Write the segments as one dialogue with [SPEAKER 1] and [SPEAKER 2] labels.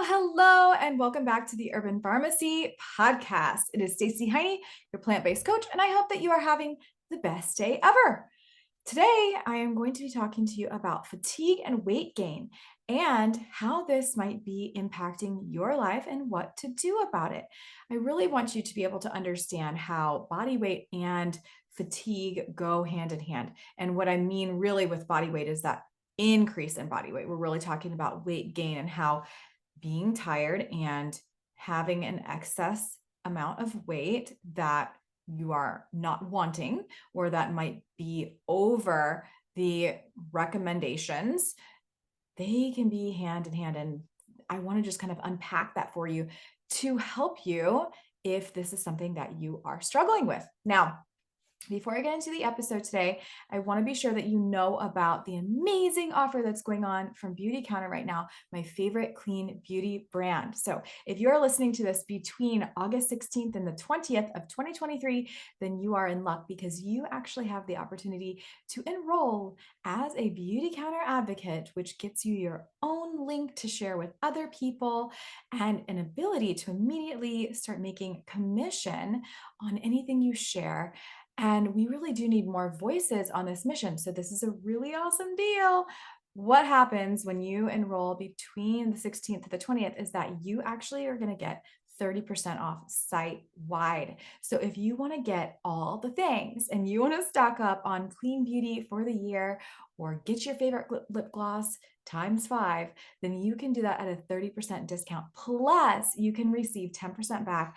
[SPEAKER 1] Hello, and welcome back to the Herban Farmacy Podcast. It is Stacey Heiny, your plant-based coach, and I hope that you are having the best day ever. Today, I am going to be talking to you about fatigue and weight gain and how this might be impacting your life and what to do about it. I really want you to be able to understand how body weight and fatigue go hand in hand. And what I mean really with body weight is that increase in body weight. We're really talking about weight gain and how being tired and having an excess amount of weight that you are not wanting, or that might be over the recommendations, they can be hand in hand. And I want to just kind of unpack that for you to help you if this is something that you are struggling with. Now, before I get into the episode today, I want to be sure that you know about the amazing offer that's going on from Beautycounter right now, my favorite clean beauty brand. So if you're listening to this between August 16th and the 20th of 2023, then you are in luck because you actually have the opportunity to enroll as a Beautycounter advocate, which gets you your own link to share with other people and an ability to immediately start making commission on anything you share. And we really do need more voices on this mission. So this is a really awesome deal. What happens when you enroll between the 16th to the 20th is that you actually are going to get 30% off site-wide. So if you want to get all the things and you want to stock up on clean beauty for the year or get your favorite lip gloss times 5, then you can do that at a 30% discount. Plus, you can receive 10% back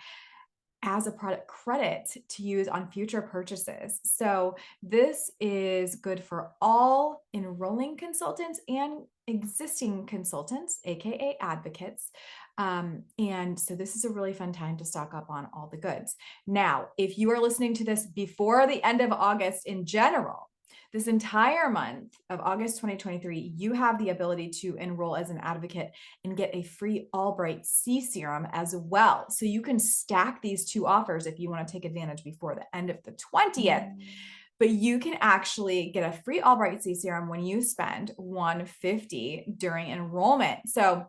[SPEAKER 1] as a product credit to use on future purchases. So this is good for all enrolling consultants and existing consultants, AKA advocates. And so this is a really fun time to stock up on all the goods. Now, if you are listening to this before the end of August in general, this entire month of August 2023, you have the ability to enroll as an advocate and get a free Albright C serum as well. So you can stack these two offers if you want to take advantage before the end of the 20th. But you can actually get a free Albright C serum when you spend $150 during enrollment. So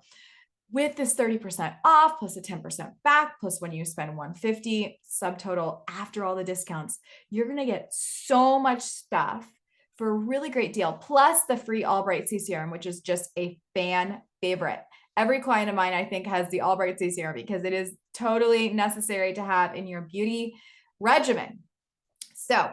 [SPEAKER 1] with this 30% off plus a 10% back, plus when you spend $150 subtotal after all the discounts, you're going to get so much stuff for a really great deal, plus the free Albright C serum, which is just a fan favorite. Every client of mine, I think, has the Albright C serum because it is totally necessary to have in your beauty regimen. So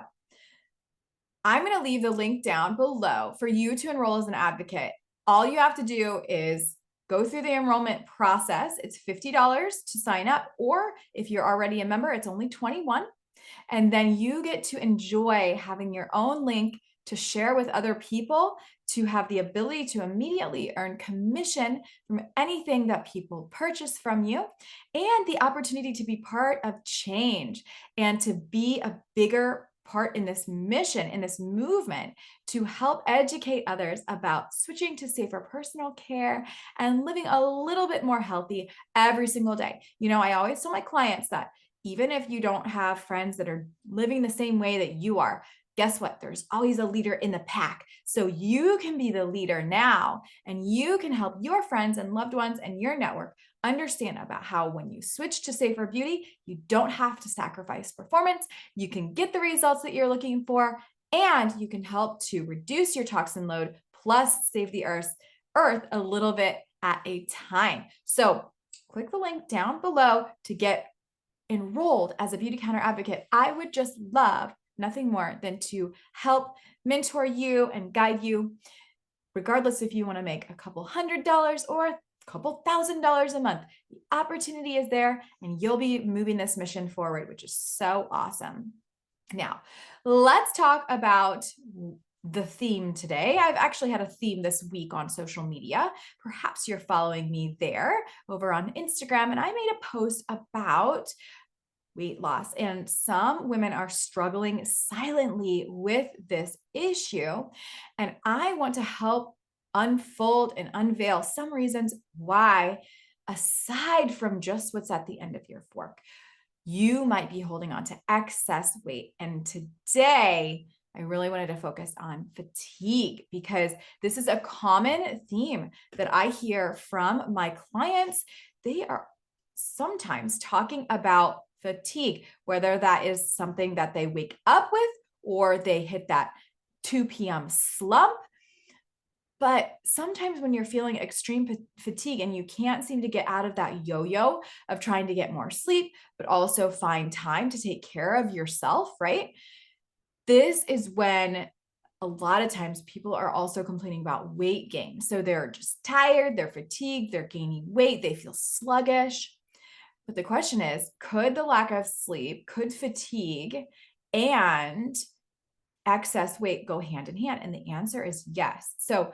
[SPEAKER 1] I'm going to leave the link down below for you to enroll as an advocate. All you have to do is go through the enrollment process. It's $50 to sign up, or if you're already a member, it's only $21. And then you get to enjoy having your own link to share with other people, to have the ability to immediately earn commission from anything that people purchase from you, and the opportunity to be part of change and to be a bigger part in this mission, in this movement, to help educate others about switching to safer personal care and living a little bit more healthy every single day. You know, I always tell my clients that even if you don't have friends that are living the same way that you are, guess what? There's always a leader in the pack. So you can be the leader now, and you can help your friends and loved ones and your network understand about how when you switch to safer beauty, you don't have to sacrifice performance. You can get the results that you're looking for, and you can help to reduce your toxin load, plus save the earth a little bit at a time. So click the link down below to get enrolled as a Beautycounter advocate. I would just love nothing more than to help mentor you and guide you, regardless if you want to make a couple $100 or a couple $1,000 a month. The opportunity is there, and you'll be moving this mission forward, which is so awesome. Now, let's talk about the theme today. I've actually had a theme this week on social media. Perhaps you're following me there over on Instagram, and I made a post about weight loss, and some women are struggling silently with this issue. And I want to help unfold and unveil some reasons why, aside from just what's at the end of your fork, you might be holding on to excess weight. And today, I really wanted to focus on fatigue because this is a common theme that I hear from my clients. They are sometimes talking about fatigue, whether that is something that they wake up with or they hit that 2 p.m. slump. But sometimes when you're feeling extreme fatigue and you can't seem to get out of that yo-yo of trying to get more sleep, but also find time to take care of yourself, right? This is when a lot of times people are also complaining about weight gain. So they're just tired, they're fatigued, they're gaining weight, they feel sluggish. But the question is, could the lack of sleep, could fatigue and excess weight go hand in hand? And the answer is yes. So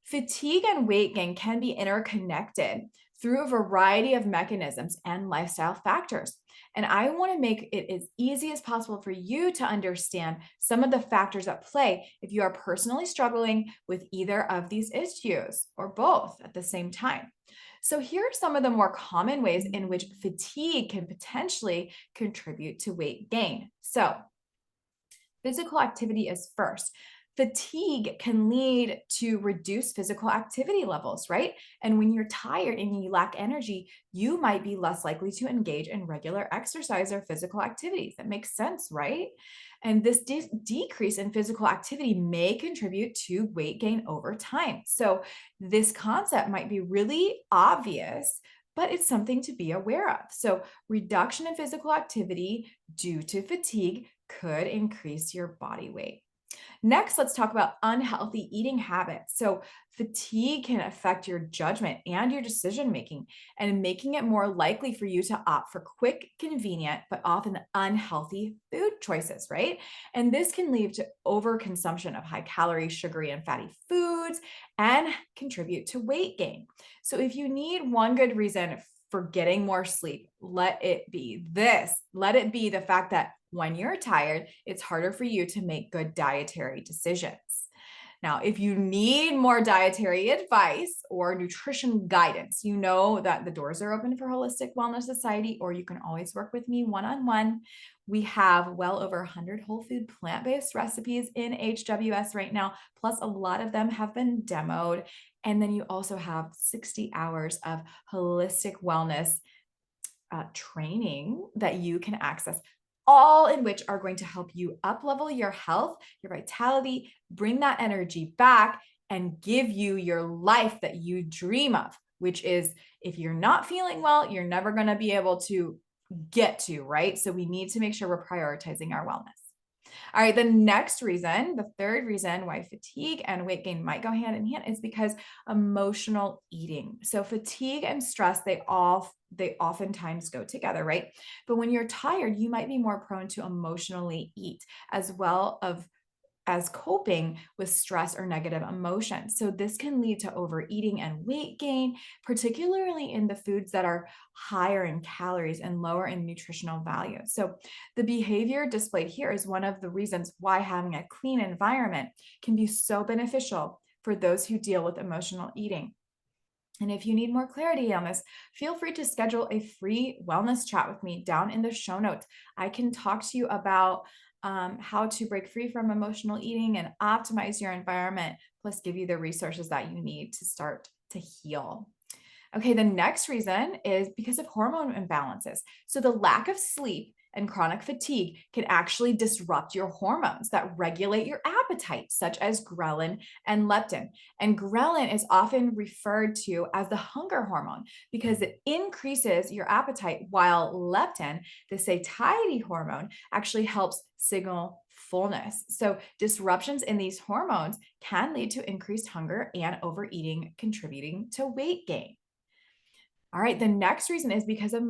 [SPEAKER 1] fatigue and weight gain can be interconnected through a variety of mechanisms and lifestyle factors. And I want to make it as easy as possible for you to understand some of the factors at play if you are personally struggling with either of these issues or both at the same time. So, here are some of the more common ways in which fatigue can potentially contribute to weight gain. So, physical activity is first. Fatigue can lead to reduced physical activity levels, right? And when you're tired and you lack energy, you might be less likely to engage in regular exercise or physical activities. That makes sense, right? And this decrease in physical activity may contribute to weight gain over time. So, this concept might be really obvious, but it's something to be aware of. So, reduction in physical activity due to fatigue could increase your body weight. Next, let's talk about unhealthy eating habits. So, fatigue can affect your judgment and your decision making, and making it more likely for you to opt for quick, convenient, but often unhealthy food choices, right? And this can lead to overconsumption of high calorie, sugary, and fatty foods and contribute to weight gain. So, if you need one good reason for getting more sleep, let it be this. Let it be the fact that when you're tired, it's harder for you to make good dietary decisions. Now, if you need more dietary advice or nutrition guidance, you know that the doors are open for Holistic Wellness Society, or you can always work with me one-on-one. We have well over 100 whole food plant-based recipes in HWS right now, plus a lot of them have been demoed. And then you also have 60 hours of holistic wellness training that you can access, all in which are going to help you up-level your health, your vitality, bring that energy back, and give you your life that you dream of, which is, if you're not feeling well, you're never going to be able to get to, right? So we need to make sure we're prioritizing our wellness. All right, the next reason, the third reason why fatigue and weight gain might go hand in hand is because emotional eating. So fatigue and stress, they oftentimes go together, right? But when you're tired, you might be more prone to emotionally eat as well as coping with stress or negative emotions. So this can lead to overeating and weight gain, particularly in the foods that are higher in calories and lower in nutritional value. So the behavior displayed here is one of the reasons why having a clean environment can be so beneficial for those who deal with emotional eating. And if you need more clarity on this, feel free to schedule a free wellness chat with me down in the show notes. I can talk to you about how to break free from emotional eating and optimize your environment, plus give you the resources that you need to start to heal. Okay, the next reason is because of hormone imbalances. So the lack of sleep and chronic fatigue can actually disrupt your hormones that regulate your appetite, such as ghrelin and leptin. And ghrelin is often referred to as the hunger hormone because it increases your appetite, while leptin, the satiety hormone, actually helps signal fullness. So disruptions in these hormones can lead to increased hunger and overeating, contributing to weight gain. All right, the next reason is because of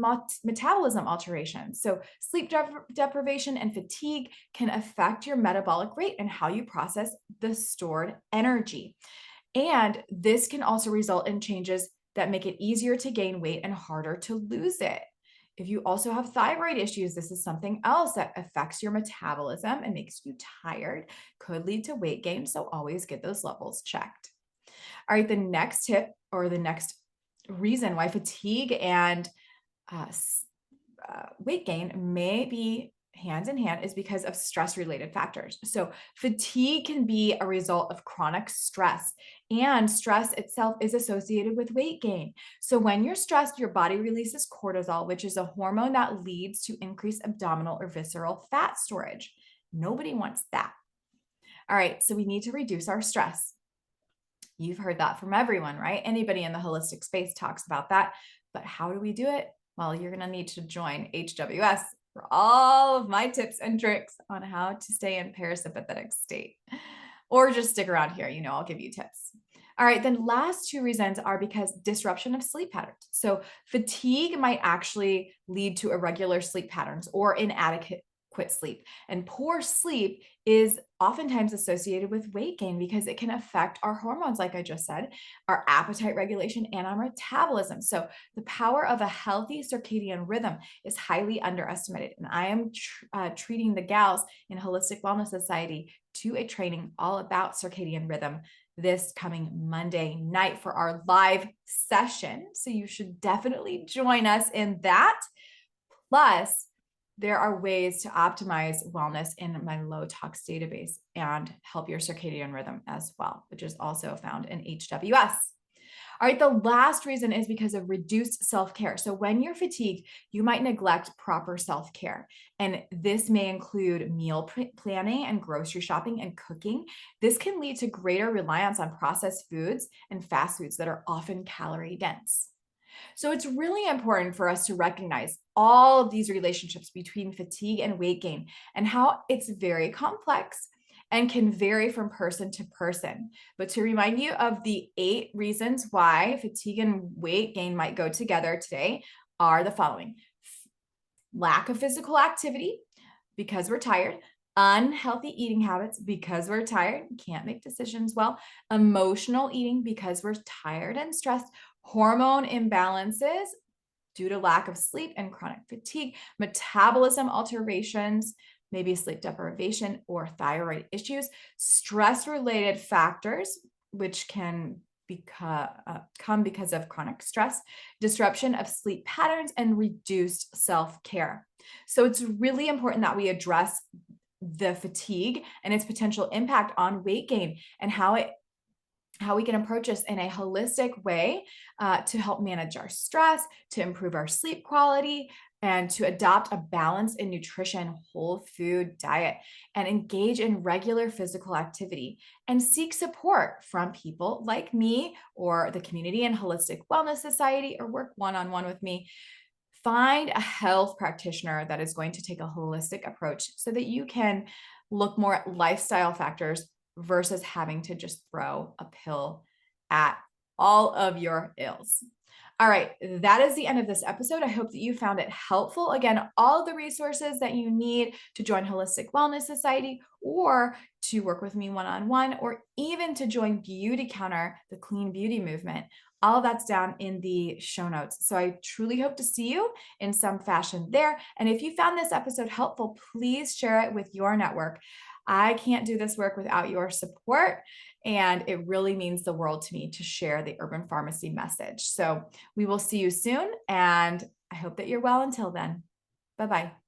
[SPEAKER 1] metabolism alterations. So sleep deprivation and fatigue can affect your metabolic rate and how you process the stored energy. And this can also result in changes that make it easier to gain weight and harder to lose it. If you also have thyroid issues, this is something else that affects your metabolism and makes you tired, could lead to weight gain. So always get those levels checked. All right, the next tip, or the next reason why fatigue and weight gain may be hand in hand is because of stress-related factors. So fatigue can be a result of chronic stress, and stress itself is associated with weight gain. So when you're stressed, your body releases cortisol, which is a hormone that leads to increased abdominal or visceral fat storage. Nobody wants that. All right, so we need to reduce our stress. You've heard that from everyone, right? Anybody in the holistic space talks about that. But how do we do it? Well, you're going to need to join HWS for all of my tips and tricks on how to stay in parasympathetic state. Or just stick around here, I'll give you tips. All right, then last two reasons are because disruption of sleep patterns. So fatigue might actually lead to irregular sleep patterns or inadequate sleep. And poor sleep is oftentimes associated with weight gain because it can affect our hormones, like I just said, our appetite regulation, and our metabolism. So the power of a healthy circadian rhythm is highly underestimated. And I am treating the gals in Holistic Wellness Society to a training all about circadian rhythm this coming Monday night for our live session. So you should definitely join us in that. Plus, there are ways to optimize wellness in my low tox database and help your circadian rhythm as well, which is also found in HWS. All right, the last reason is because of reduced self-care. So when you're fatigued, you might neglect proper self-care. And this may include meal planning and grocery shopping and cooking. This can lead to greater reliance on processed foods and fast foods that are often calorie dense. So it's really important for us to recognize all of these relationships between fatigue and weight gain and how it's very complex and can vary from person to person. But to remind you of the 8 reasons why fatigue and weight gain might go together today are the following: lack of physical activity because we're tired, unhealthy eating habits because we're tired, can't make decisions well, emotional eating because we're tired and stressed, hormone imbalances due to lack of sleep and chronic fatigue, metabolism alterations, maybe sleep deprivation or thyroid issues, stress-related factors, which can come because of chronic stress, disruption of sleep patterns, and reduced self-care. So it's really important that we address the fatigue and its potential impact on weight gain and how we can approach this in a holistic way to help manage our stress, to improve our sleep quality, and to adopt a balanced and nutrition whole food diet and engage in regular physical activity and seek support from people like me or the Community and Holistic Wellness Society, or work one-on-one with me. Find a health practitioner that is going to take a holistic approach so that you can look more at lifestyle factors versus having to just throw a pill at all of your ills. All right, that is the end of this episode. I hope that you found it helpful. Again, all of the resources that you need to join Holistic Wellness Society or to work with me one-on-one, or even to join Beautycounter, the clean beauty movement, all of that's down in the show notes. So I truly hope to see you in some fashion there. And if you found this episode helpful, please share it with your network. I can't do this work without your support, and it really means the world to me to share the Herban Farmacy message. So we will see you soon, and I hope that you're well until then. Bye-bye.